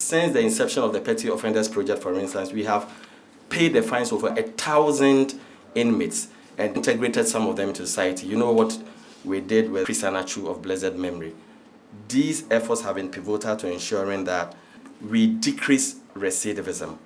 since the inception of the Petty Offenders Project, for instance, we have paid the fines over 1,000 inmates and integrated some of them into society. You know what we did with Priest Anachu of blessed memory. These efforts have been pivotal to ensuring that we decrease recidivism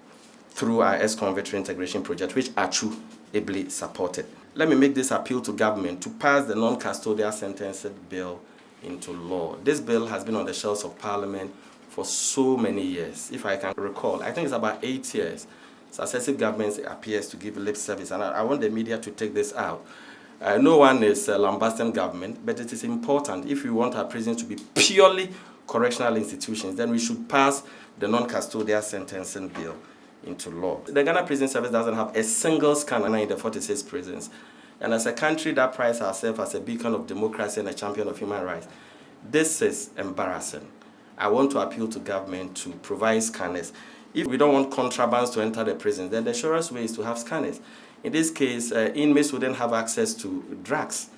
through our ex-convict reintegration project, which Achu ably supported. Let me make this appeal to government to pass the non-custodial sentencing bill into law. This bill has been on the shelves of Parliament for so many years. If I can recall, I think it's about 8 years. Successive governments appears to give lip service, and I want the media to take this out. No one is lambasting government, but it is important. If we want our prisons to be purely correctional institutions, then we should pass the non-custodial sentencing bill into law. The Ghana Prison Service doesn't have a single scanner in the 46 prisons. And as a country that prides ourselves as a beacon of democracy and a champion of human rights, this is embarrassing. I want to appeal to government to provide scanners. If we don't want contrabands to enter the prisons, then the surest way is to have scanners. In this case, inmates wouldn't have access to drugs.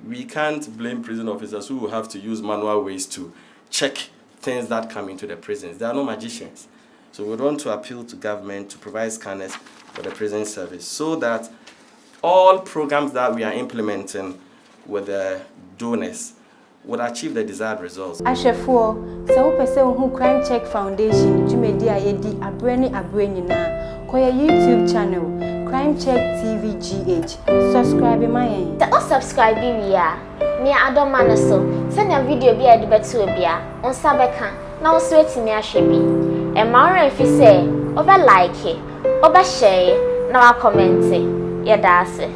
We can't blame prison officers who will have to use manual ways to check things that come into the prisons. They are no magicians. So we want to appeal to government to provide scanners for the prison service so that all programs that we are implementing with the donors would achieve the desired results. Ashefo, so person who Crime Check Foundation, Jumedia Yedi Abreni na koya YouTube channel, Crime Check TV GH. Subscribe my end. The subscribe we are. Me adom manaso. Send your video be a betu bia. On sabeka. Na on sweet me ahwebi. E ma ora fi say, oba like it, oba share, na wa comment it. Ye da ase.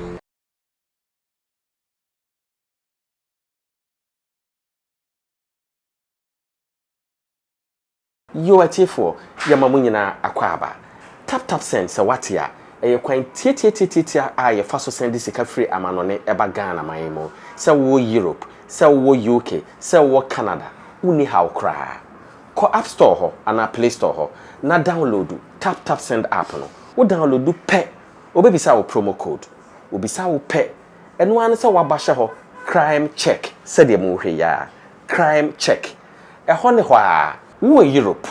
You are for Yamamunina Aquaba. Tap send Sawatia, a quaint tia I faso send this free amanone ebagana maimo. Sa wo Europe, sa wo UK, sa wo Canada. Uni how cry. Ko App Store ho, and Play Store ho. Na download tap send app no. Wo download do pe. Obebi sa wo promo code. Obi sa wo pe. And one sa wa basha ho. Crime check. Said ye mu ya. Crime check. E ho ne hwa. Who Europe,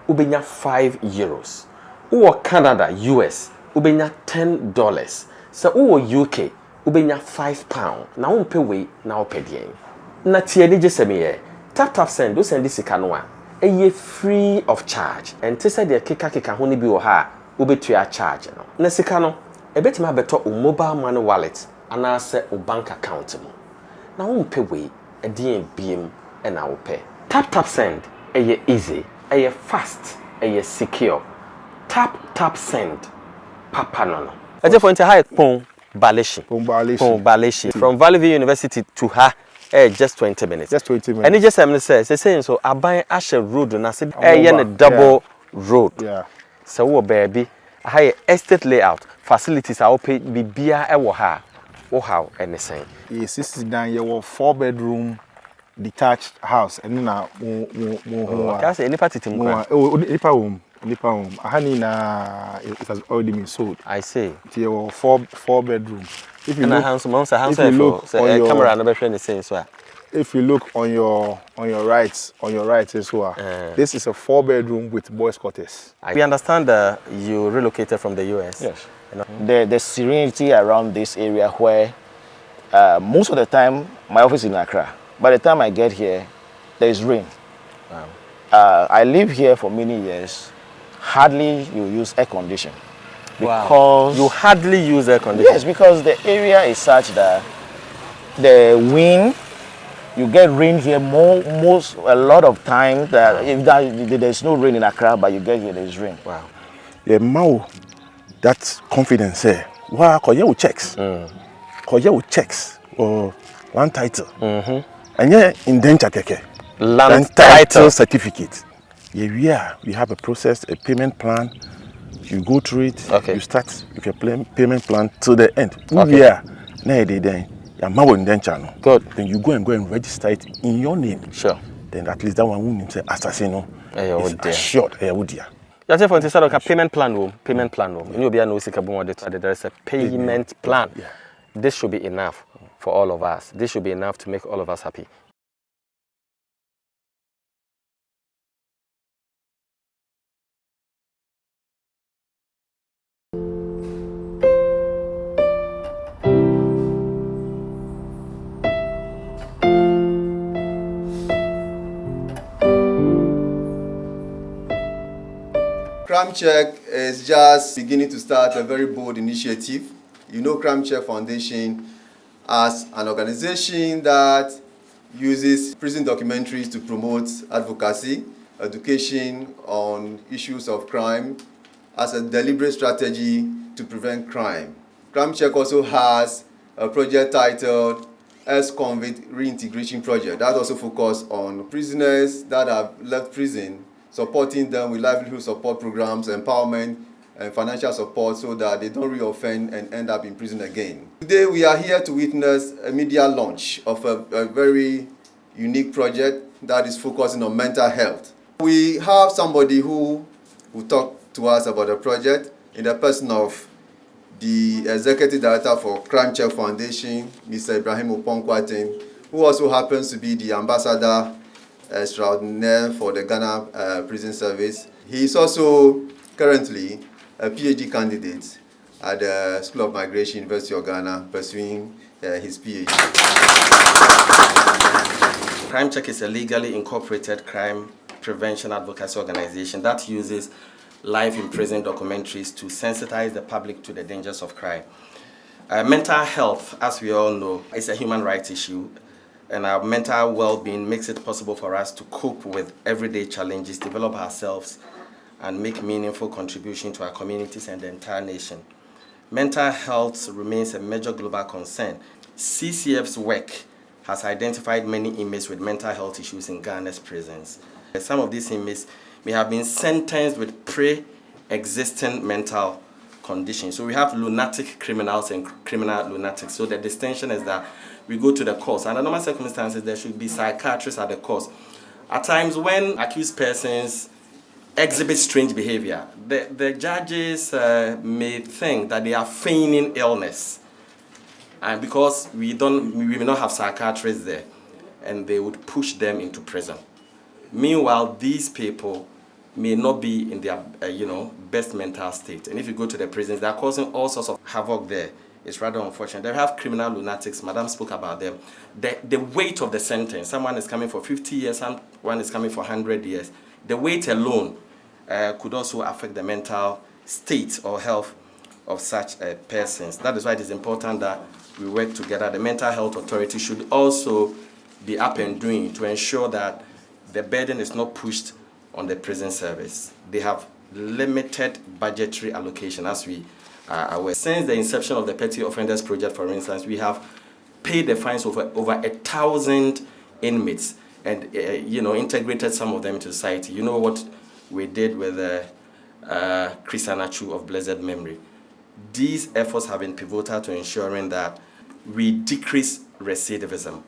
ubenya €5. Who Canada, US, ubenya $10. So who UK, ubenya £5. Now we pay way, now pay the end. Na tieni jesemiye. Tap send, do send this kanwa. A ye free of charge. And tesa de kika honi bi oha, ubetuya charge no. Na sikano, e betima beto u mobile money wallet, anase u bank account mo. Na we pay way, a DM beam, and I will pay. Tap send. Aye easy, aye fast, aye secure. Tap send. Papa no. I just want to hire Pong Baleshi. From Valley View University to her, just 20 minutes. Just 20 minutes. And it just saying so. I buy Asher Road and I said, a double road. Yeah. So baby, I hire estate layout facilities. I will pay be beer or how anything. Yes, this is down here. 4-bedroom. Detached house and na that's any party to nipa home it has already been sold. I see. It's 4 bedroom. If you look on your camera and the same so if you look on your right as well, this is a 4-bedroom with boys quarters. We understand that you relocated from the US. Yes. The serenity around this area where most of the time my office is in Accra. By the time I get here, there is rain. Wow. I live here for many years. Hardly you use air conditioning. Because you hardly use air conditioning? Yes, because the area is such that the wind, you get rain here a lot of time. If there's no rain in Accra, but you get here, there's rain. Wow. Yeah, Mao, that confidence here. Wow, Koye checks. Koye checks. Or land title. And yeah, indenture keke. Land title certificate. Yeah, we have a process, a payment plan. You go through it. Okay. You start with your payment plan to the end. Okay. Yeah. Good. Then you go and register it in your name. Sure. Then at least that one won't say assassin. Is assured. You have to say a payment plan. Payment plan. You know, there is a payment plan. Yeah. This should be enough for all of us. This should be enough to make all of us happy. Crime Check is just beginning to start a very bold initiative. You know Crime Check Foundation as an organization that uses prison documentaries to promote advocacy, education on issues of crime as a deliberate strategy to prevent crime. Crime Check also has a project titled Ex-Convict Reintegration Project that also focuses on prisoners that have left prison, supporting them with livelihood support programs, empowerment, and financial support so that they don't reoffend and end up in prison again. Today we are here to witness a media launch of a very unique project that is focusing on mental health. We have somebody who will talk to us about the project in the person of the Executive Director for Crime Check Foundation, Mr. Ibrahim O, Kwarteng, who also happens to be the Ambassador Extraordinaire for the Ghana Prison Service. He is also currently a PhD candidate at the School of Migration, University of Ghana, pursuing his PhD. Crime Check is a legally incorporated crime prevention advocacy organization that uses live in prison documentaries to sensitize the public to the dangers of crime. Mental health, as we all know, is a human rights issue, and our mental well-being makes it possible for us to cope with everyday challenges, develop ourselves, and make meaningful contribution to our communities and the entire nation. Mental health remains a major global concern. CCF's work has identified many inmates with mental health issues in Ghana's prisons. Some of these inmates may have been sentenced with pre-existing mental conditions. So we have lunatic criminals and criminal lunatics. So the distinction is that we go to the courts. Under normal circumstances, there should be psychiatrists at the courts. At times when accused persons exhibit strange behavior, the judges may think that they are feigning illness. And because we may not have psychiatrists there, and they would push them into prison. Meanwhile, these people may not be in their best mental state. And if you go to the prisons, they are causing all sorts of havoc there. It's rather unfortunate. They have criminal lunatics. Madam spoke about them. The weight of the sentence, someone is coming for 50 years, someone is coming for 100 years. The weight alone could also affect the mental state or health of such persons. That is why it is important that we work together. The Mental Health Authority should also be up and doing to ensure that the burden is not pushed on the prison service. They have limited budgetary allocation, as we are aware. Since the inception of the Petty Offenders Project, for instance, we have paid the fines of over 1,000 inmates and integrated some of them into society. You know what we did with Chris Anachu of blessed memory. These efforts have been pivotal to ensuring that we decrease recidivism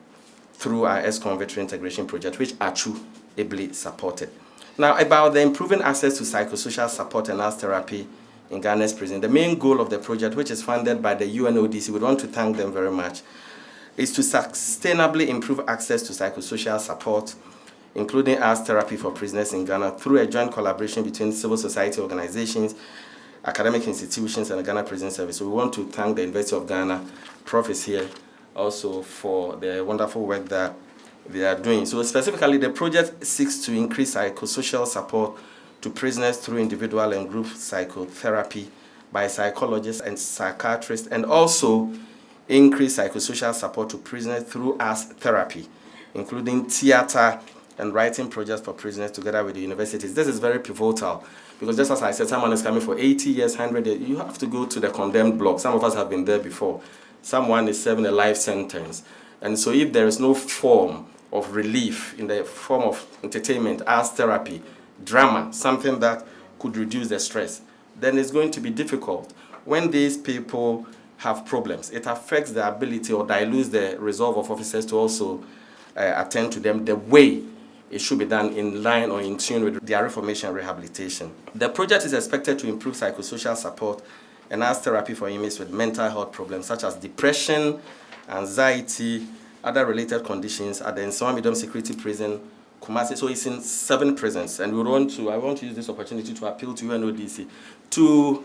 through our ex-convict reintegration project, which Achu ably supported. Now, about the improving access to psychosocial support and arts therapy in Ghana's prison, the main goal of the project, which is funded by the UNODC, we want to thank them very much, is to sustainably improve access to psychosocial support, including arts therapy for prisoners in Ghana, through a joint collaboration between civil society organizations, academic institutions, and the Ghana Prison Service. So we want to thank the University of Ghana, Prof is here, also for the wonderful work that they are doing. So specifically, the project seeks to increase psychosocial support to prisoners through individual and group psychotherapy by psychologists and psychiatrists, and also increase psychosocial support to prisoners through arts therapy, including theater and writing projects for prisoners together with the universities. This is very pivotal because, just as I said, someone is coming for 80 years, 100 years, you have to go to the condemned block. Some of us have been there before. Someone is serving a life sentence. And so if there is no form of relief in the form of entertainment, arts therapy, drama, something that could reduce the stress, then it's going to be difficult. When these people have problems, it affects the ability or dilutes the resolve of officers to also attend to them the way it should be done, in line or in tune with their reformation and rehabilitation. The project is expected to improve psychosocial support and arts therapy for inmates with mental health problems such as depression, anxiety, other related conditions at the Nsawam Medium Security Prison, Kumasi. So it's in 7 prisons, and I want to use this opportunity to appeal to UNODC to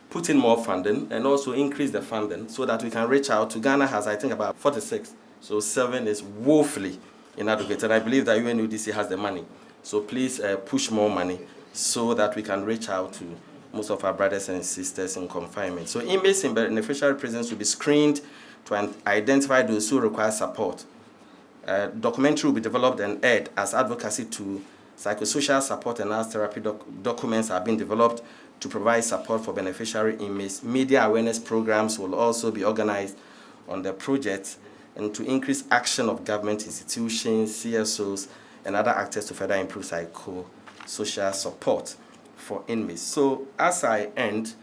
put in more funding and also increase the funding so that we can reach out to Ghana. Has, I think, about 46. So 7 is woefully inadequate, and I believe that UNODC has the money. So please push more money so that we can reach out to most of our brothers and sisters in confinement. So inmates in beneficiary prisons will be screened to identify those who require support. A documentary will be developed and aired as advocacy to psychosocial support and arts therapy documents are being developed to provide support for beneficiary inmates. Media awareness programs will also be organized on the project and to increase action of government institutions, CSOs, and other actors to further improve psychosocial support for inmates. So as I end,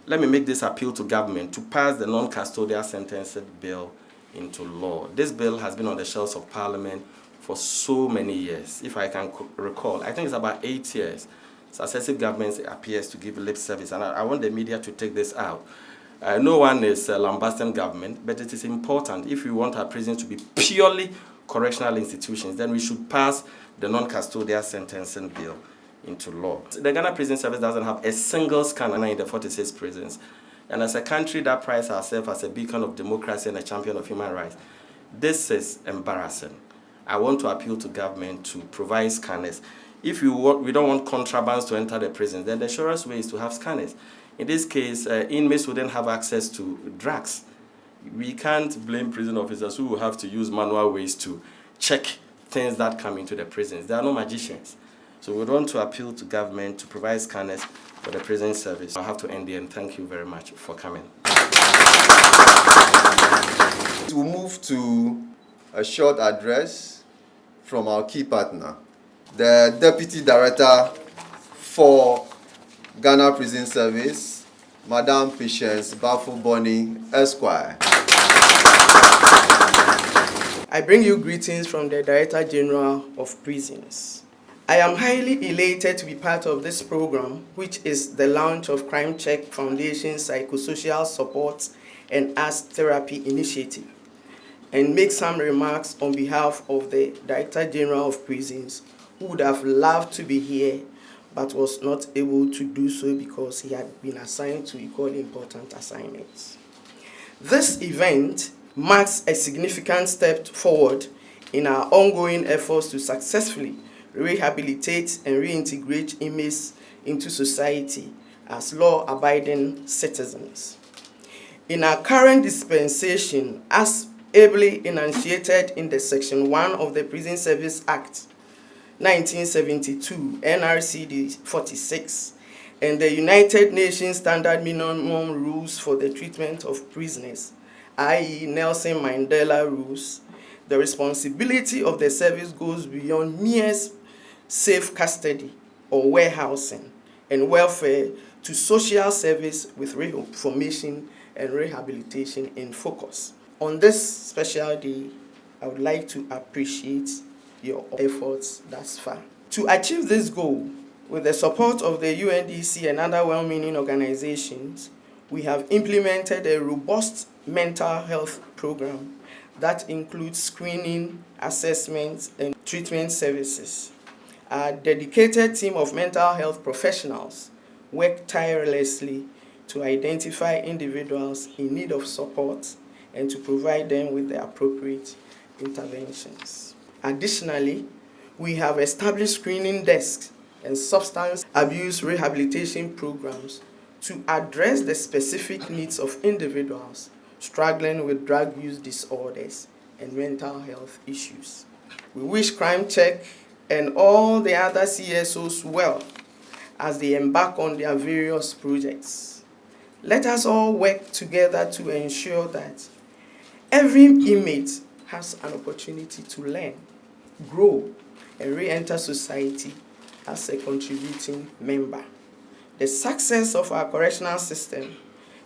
let me make this appeal to government to pass the non-custodial sentencing bill into law. This bill has been on the shelves of Parliament for so many years. If I can recall, I think it's about 8 years. Successive governments appears to give lip service, and I want the media to take this out. No one is lambasting government, but it is important. If we want our prisons to be purely correctional institutions, then we should pass the non-custodial sentencing bill into law. The Ghana Prison Service doesn't have a single scanner in the 46 prisons. And as a country that prides ourselves as a beacon of democracy and a champion of human rights, this is embarrassing. I want to appeal to government to provide scanners. If we don't want contrabands to enter the prisons, then the surest way is to have scanners. In this case, inmates wouldn't have access to drugs. We can't blame prison officers who will have to use manual ways to check things that come into the prisons. They are no magicians. So we want to appeal to government to provide scanners for the prison service. I have to end here and thank you very much for coming. We'll move to a short address from our key partner, the Deputy Director for Ghana Prison Service, Madam Patience Bafo-Boni, Esquire. I bring you greetings from the Director General of Prisons. I am highly elated to be part of this program, which is the launch of Crime Check Foundation's Psychosocial Support and Arts Therapy Initiative, and make some remarks on behalf of the Director General of Prisons, who would have loved to be here but was not able to do so because he had been assigned to equally important assignments. This event marks a significant step forward in our ongoing efforts to successfully rehabilitate and reintegrate inmates into society as law-abiding citizens. In our current dispensation, as ably enunciated in the Section 1 of the Prison Service Act 1972, NRCD 46, and the United Nations Standard Minimum Rules for the Treatment of Prisoners, i.e. Nelson Mandela Rules, the responsibility of the service goes beyond mere safe custody or warehousing and welfare to social service with reformation and rehabilitation in focus. On this special day, I would like to appreciate your efforts thus far. To achieve this goal, with the support of the UNDC and other well-meaning organizations, we have implemented a robust mental health program that includes screening, assessments, and treatment services. Our dedicated team of mental health professionals work tirelessly to identify individuals in need of support and to provide them with the appropriate interventions. Additionally, we have established screening desks and substance abuse rehabilitation programs to address the specific needs of individuals struggling with drug use disorders and mental health issues. We wish Crime Check and all the other CSOs well as they embark on their various projects. Let us all work together to ensure that every inmate has an opportunity to learn, grow, and re-enter society as a contributing member. The success of our correctional system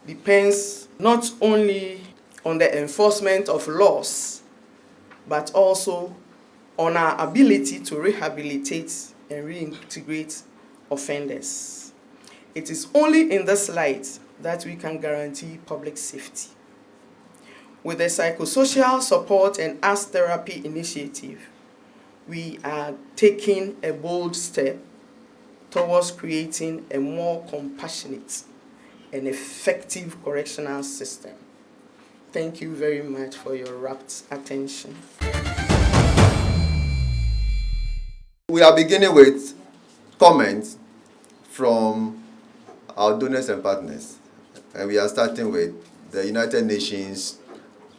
depends not only on the enforcement of laws, but also on our ability to rehabilitate and reintegrate offenders. It is only in this light that we can guarantee public safety. With the Psychosocial Support and Arts Therapy Initiative, we are taking a bold step towards creating a more compassionate and effective correctional system. Thank you very much for your rapt attention. We are beginning with comments from our donors and partners. And we are starting with the United Nations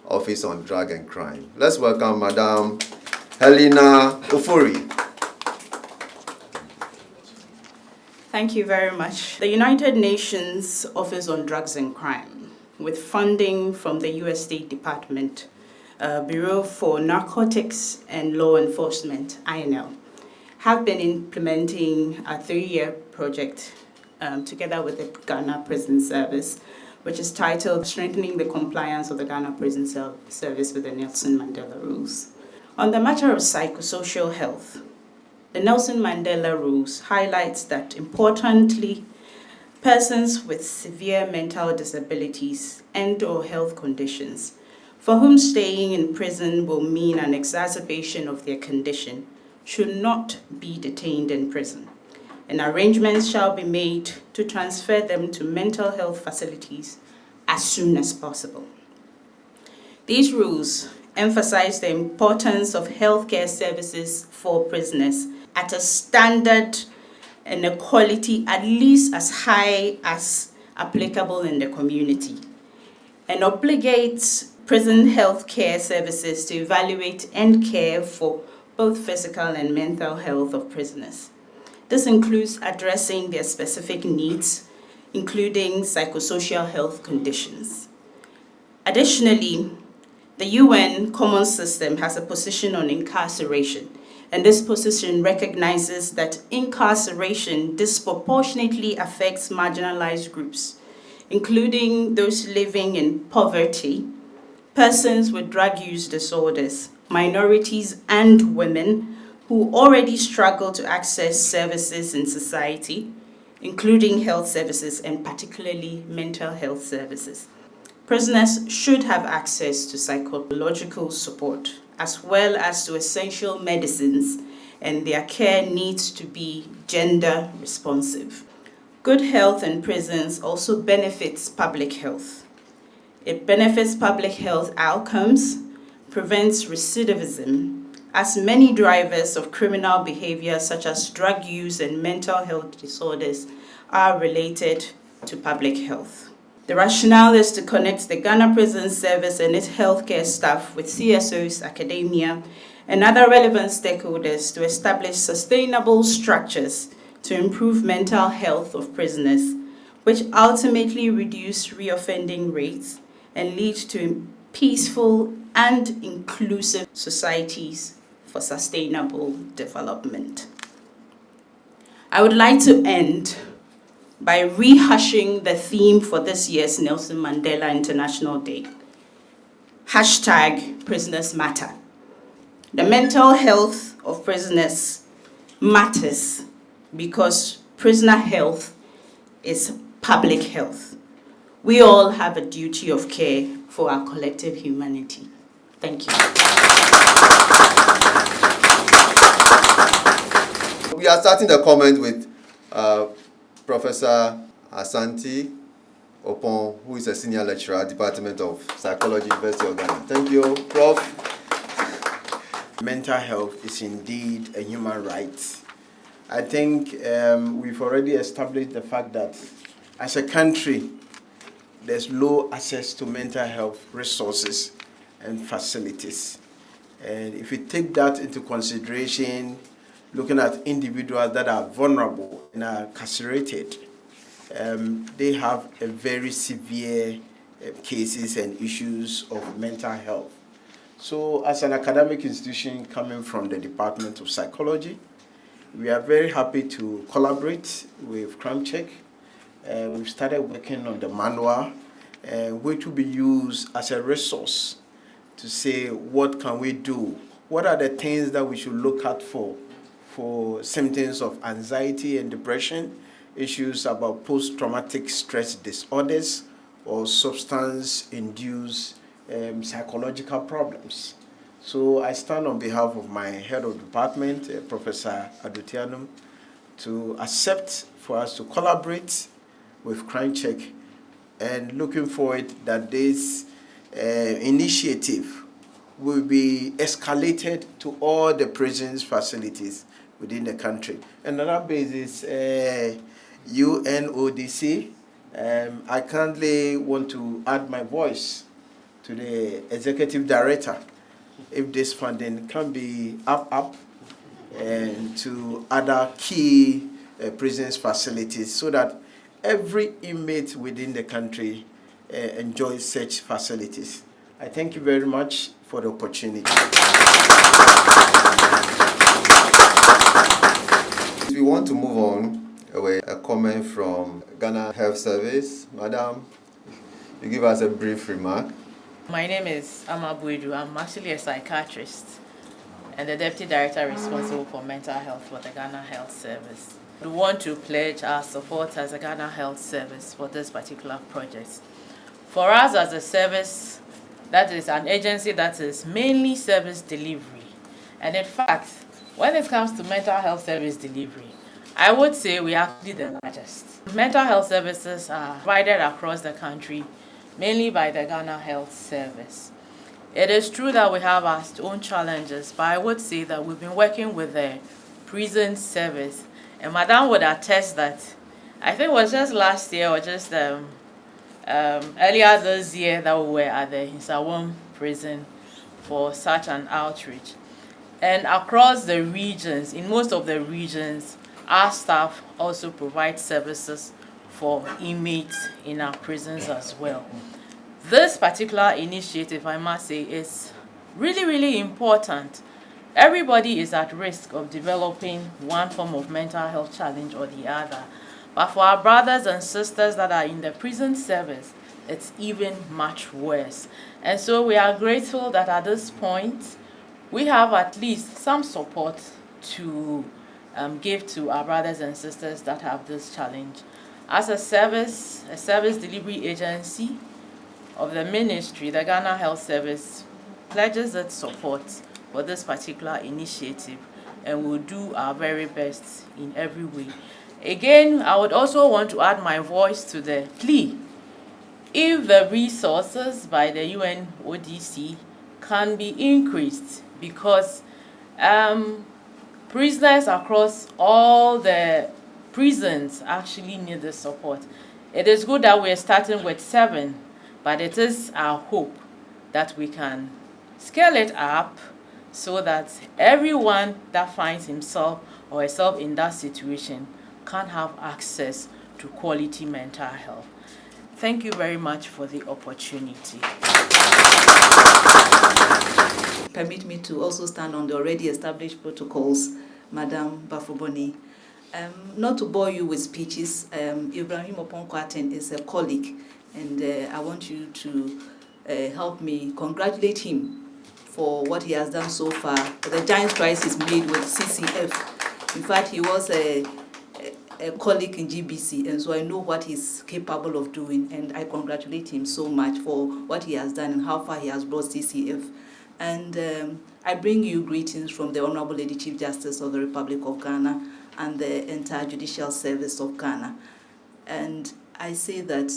Office on Drug and Crime. Let's welcome Madam Helena Ofori. Thank you very much. The United Nations Office on Drugs and Crime, with funding from the U.S. State Department, Bureau for Narcotics and Law Enforcement, INL, have been implementing a 3-year project together with the Ghana Prison Service, which is titled Strengthening the Compliance of the Ghana Prison Service with the Nelson Mandela Rules. On the matter of psychosocial health, the Nelson Mandela Rules highlights that, importantly, persons with severe mental disabilities and/or health conditions, for whom staying in prison will mean an exacerbation of their condition, should not be detained in prison, and arrangements shall be made to transfer them to mental health facilities as soon as possible. These rules emphasize the importance of healthcare services for prisoners at a standard and a quality at least as high as applicable in the community, and obligates prison healthcare services to evaluate and care for both physical and mental health of prisoners. This includes addressing their specific needs, including psychosocial health conditions. Additionally, the UN Common System has a position on incarceration, and this position recognizes that incarceration disproportionately affects marginalized groups, including those living in poverty, persons with drug use disorders, minorities, and women who already struggle to access services in society, including health services and particularly mental health services. Prisoners should have access to psychological support as well as to essential medicines, and their care needs to be gender responsive. Good health in prisons also benefits public health. It benefits public health outcomes, prevents recidivism, as many drivers of criminal behavior such as drug use and mental health disorders are related to public health. The rationale is to connect the Ghana Prison Service and its healthcare staff with CSOs, academia, and other relevant stakeholders to establish sustainable structures to improve mental health of prisoners, which ultimately reduce reoffending rates and lead to peaceful and inclusive societies for sustainable development. I would like to end by rehashing the theme for this year's Nelson Mandela International Day. #Prisoners Matter. The mental health of prisoners matters because prisoner health is public health. We all have a duty of care for our collective humanity. Thank you. We are starting the comment with Professor Asante Opon, who is a senior lecturer at Department of Psychology, University of Ghana. Thank you, Prof. Mental health is indeed a human right. I think we've already established the fact that as a country, there's low access to mental health resources and facilities. And if we take that into consideration, looking at individuals that are vulnerable and are incarcerated, they have a very severe cases and issues of mental health. So as an academic institution coming from the Department of Psychology, we are very happy to collaborate with Crime Check. We've started working on the manual, which will be used as a resource to say what can we do, what are the things that we should look at for symptoms of anxiety and depression, issues about post-traumatic stress disorders or substance-induced psychological problems. So I stand on behalf of my head of department, Professor Adutianum, to accept for us to collaborate with Crime Check, and looking forward that this initiative will be escalated to all the prisons facilities within the country. And on that basis, UNODC. I currently want to add my voice to the executive director if this funding can be up and to other key prisons facilities so that every inmate within the country enjoys such facilities. I thank you very much for the opportunity. We want to move on with a comment from Ghana Health Service. Madam, you give us a brief remark. My name is Ama Buidu. I'm actually a psychiatrist and the Deputy Director responsible for mental health for the Ghana Health Service. We want to pledge our support as a Ghana Health Service for this particular project. For us as a service, that is an agency that is mainly service delivery. And in fact, when it comes to mental health service delivery, I would say we are actually the largest. Mental health services are provided across the country, mainly by the Ghana Health Service. It is true that we have our own challenges, but I would say that we've been working with the prison service. And Madam would attest that, I think it was just last year or just earlier this year that we were at the Hinsawam prison for such an outreach. And across the regions, in most of the regions, our staff also provide services for inmates in our prisons as well. This particular initiative, I must say, is really, really important. Everybody is at risk of developing one form of mental health challenge or the other. But for our brothers and sisters that are in the prison service, it's even much worse. And so we are grateful that at this point, we have at least some support to give to our brothers and sisters that have this challenge. As a service delivery agency of the ministry, the Ghana Health Service pledges its support for this particular initiative and will do our very best in every way. Again, I would also want to add my voice to the plea. If the resources by the UNODC can be increased, because prisoners across all the prisons actually need the support. It is good that we're starting with 7, but it is our hope that we can scale it up so that everyone that finds himself or herself in that situation can have access to quality mental health. Thank you very much for the opportunity. Permit me to also stand on the already established protocols, Madam Bafoboni. Not to bore you with speeches, Ibrahim O Kwarteng is a colleague, and I want you to help me congratulate him for what he has done so far, for the giant strides he's made with CCF. In fact, he was a colleague in GBC, and so I know what he's capable of doing, and I congratulate him so much for what he has done and how far he has brought CCF. And I bring you greetings from the Honorable Lady Chief Justice of the Republic of Ghana and the entire Judicial Service of Ghana. And I say that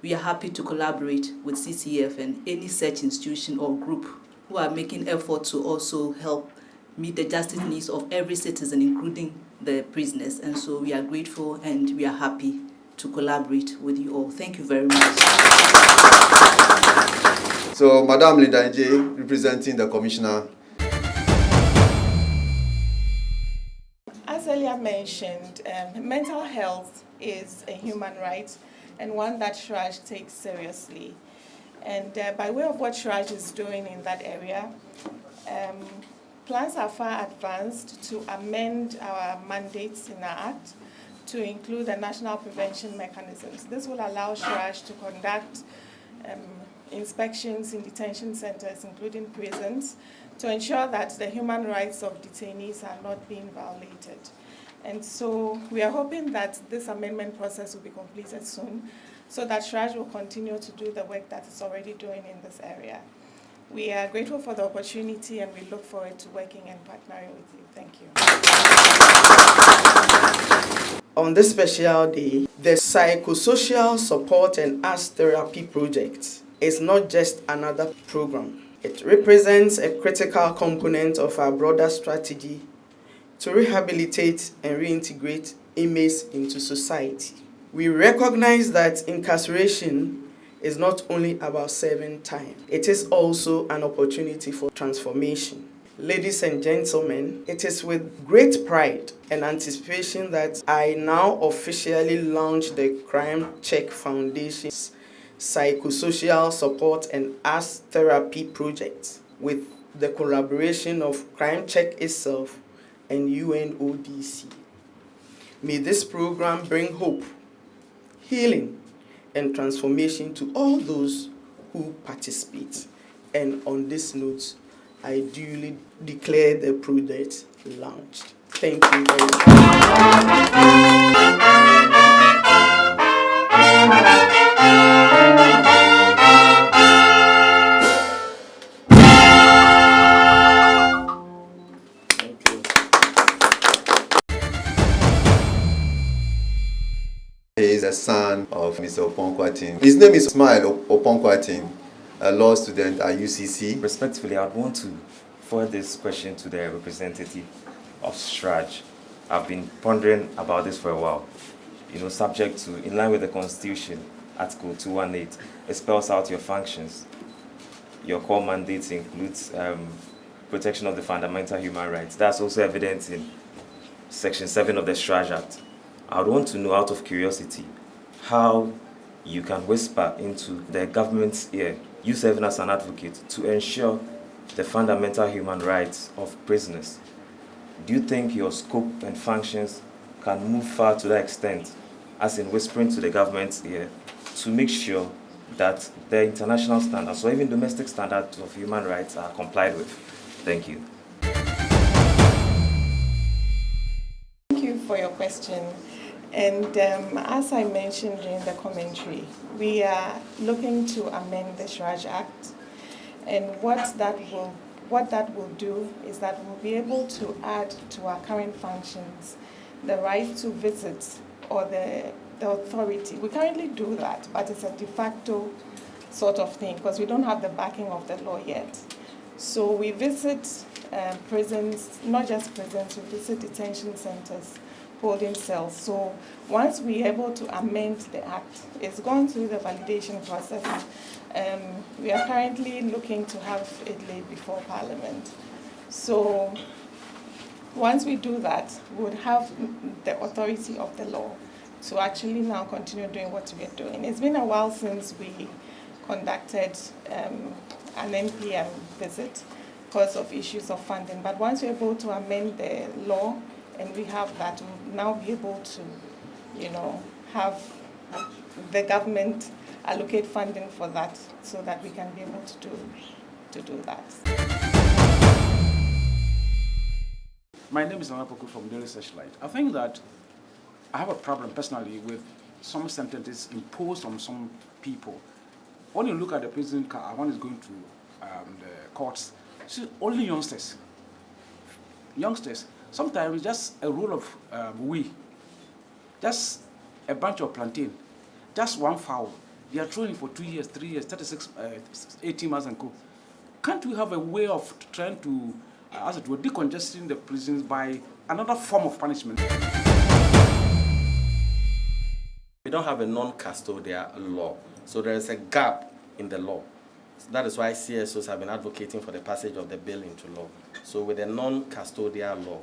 we are happy to collaborate with CCF and any such institution or group who are making effort to also help meet the justice needs of every citizen, including the prisoners. And so we are grateful and we are happy to collaborate with you all. Thank you very much. So, Madam Linda, representing the Commissioner. As earlier mentioned, mental health is a human right and one that Shraj takes seriously. And by way of what Shraj is doing in that area, plans are far advanced to amend our mandates in our Act to include the national prevention mechanisms. This will allow Shraj to conduct inspections in detention centers, including prisons, to ensure that the human rights of detainees are not being violated. And so we are hoping that this amendment process will be completed soon so that Shraj will continue to do the work that it's already doing in this area. We are grateful for the opportunity and we look forward to working and partnering with you. Thank you. On this special day, the Psychosocial Support and Arts Therapy Project is not just another program. It represents a critical component of our broader strategy to rehabilitate and reintegrate inmates into society. We recognize that incarceration is not only about serving time, it is also an opportunity for transformation. Ladies and gentlemen, it is with great pride and anticipation that I now officially launch the Crime Check Foundation's Psychosocial Support and Arts Therapy project with the collaboration of Crime Check itself and UNODC. May this program bring hope, healing, and transformation to all those who participate. And on this note, I duly declare the project launched. Thank you very much. He is a son of Mr. Kwarteng. His name is Ismail Kwarteng, a law student at UCC. Respectfully, I would want to forward this question to the representative of STRAJ. I've been pondering about this for a while. Subject to, in line with the Constitution, Article 218, it spells out your functions. Your core mandates includes protection of the fundamental human rights. That's also evident in Section 7 of the STRAJ Act. I would want to know, out of curiosity, how you can whisper into the government's ear, you serving as an advocate, to ensure the fundamental human rights of prisoners. Do you think your scope and functions can move far to that extent, as in whispering to the government's ear, to make sure that the international standards or even domestic standards of human rights are complied with? Thank you. Thank you for your question. And as I mentioned during the commentary, we are looking to amend the STRAJ Act. And what that will do is that we'll be able to add to our current functions the right to visit or the authority. We currently do that, but it's a de facto sort of thing because we don't have the backing of the law yet. So we visit prisons, not just prisons, we visit detention centers, holding cells. So once we're able to amend the act, it's gone through the validation process. We are currently looking to have it laid before Parliament. So once we do that, we would have the authority of the law to actually now continue doing what we're doing. It's been a while since we conducted an NPM visit because of issues of funding. But once we're able to amend the law and we have that, we'll now be able to, have the government allocate funding for that so that we can be able to do that. My name is Anapoku from Daily Searchlight. I think that I have a problem personally with some sentences imposed on some people. When you look at the prison car, one is going to the courts, see only youngsters. Youngsters. Sometimes it's just a roll of just a bunch of plantain, just one fowl. They are throwing for 2 years, 3 years, 36, 18 months and go. Can't we have a way of trying to, as it were, decongesting the prisons by another form of punishment? We don't have a non-custodial law, so there is a gap in the law. That is why CSOs have been advocating for the passage of the bill into law. So with a non-custodial law,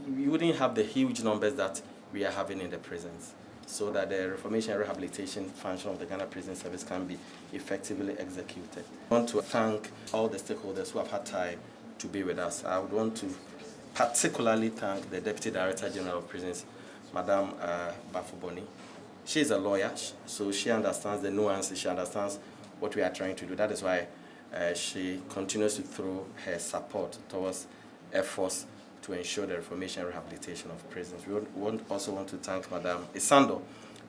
you wouldn't have the huge numbers that we are having in the prisons, so that the reformation and rehabilitation function of the Ghana Prison Service can be effectively executed. I want to thank all the stakeholders who have had time to be with us. I would want to particularly thank the Deputy Director General of Prisons, Madam Bafoboni. She is a lawyer, so she understands the nuances, she understands what we are trying to do. That is why she continues to throw her support towards efforts to ensure the reformation and rehabilitation of prisons. We also want to thank Madam Isando,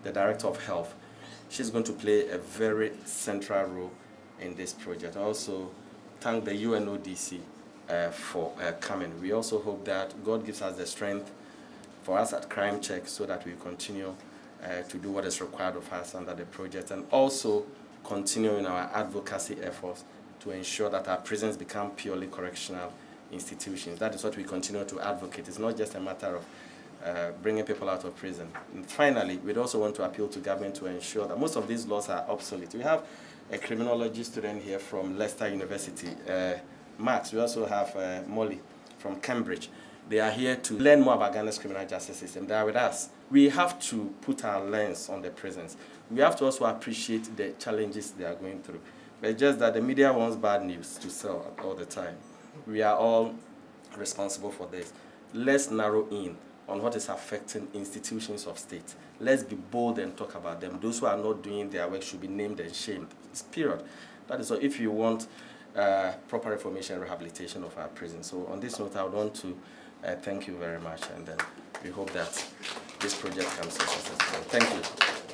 the Director of Health. She's going to play a very central role in this project. I also thank the UNODC for coming. We also hope that God gives us the strength for us at Crime Check so that we continue to do what is required of us under the project, and also continue in our advocacy efforts to ensure that our prisons become purely correctional institutions. That is what we continue to advocate. It's not just a matter of bringing people out of prison. And finally, we'd also want to appeal to government to ensure that most of these laws are obsolete. We have a criminology student here from Leicester University, Max. We also have Molly from Cambridge. They are here to learn more about Ghana's criminal justice system. They are with us. We have to put our lens on the prisons. We have to also appreciate the challenges they are going through. But it's just that the media wants bad news to sell all the time. We are all responsible for this. Let's narrow in on what is affecting institutions of state. Let's be bold and talk about them. Those who are not doing their work should be named and shamed. It's period. That is all. If you want proper reformation and rehabilitation of our prisons. So on this note, I would want to thank you very much, and then we hope that this project comes successful. Thank you.